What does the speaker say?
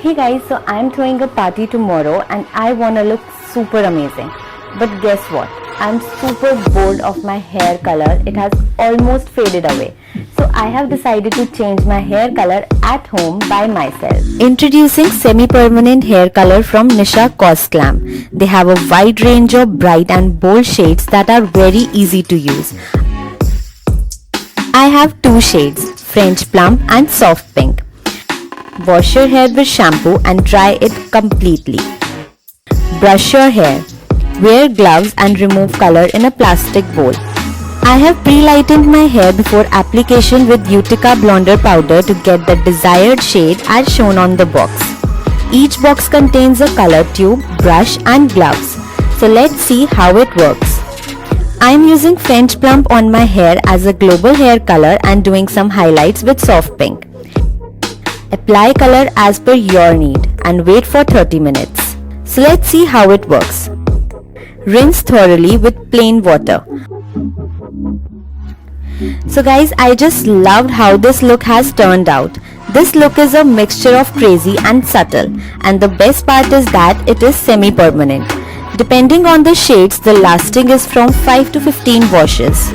Hey guys, so I'm throwing a party tomorrow and I wanna look super amazing. But guess what? I'm super bored of my hair color. It has almost faded away. So I have decided to change my hair color at home by myself. Introducing semi-permanent hair color from Nisha Cosglam. They have a wide range of bright and bold shades that are very easy to use. I have two shades, French Plum and Soft Pink. Wash your hair with shampoo and dry it completely. Brush your hair. Wear gloves and remove color in a plastic bowl. I have pre-lightened my hair before application with Utica Blonder powder to get the desired shade as shown on the box. Each box contains a color tube, brush and gloves. So let's see how it works. I am using French Plum on my hair as a global hair color and doing some highlights with Soft Pink. Apply color as per your need and wait for 30 minutes. So let's see how it works. Rinse thoroughly with plain water. So guys, I just loved how this look has turned out. This look is a mixture of crazy and subtle, and the best part is that it is semi-permanent. Depending on the shades, the lasting is from 5 to 15 washes.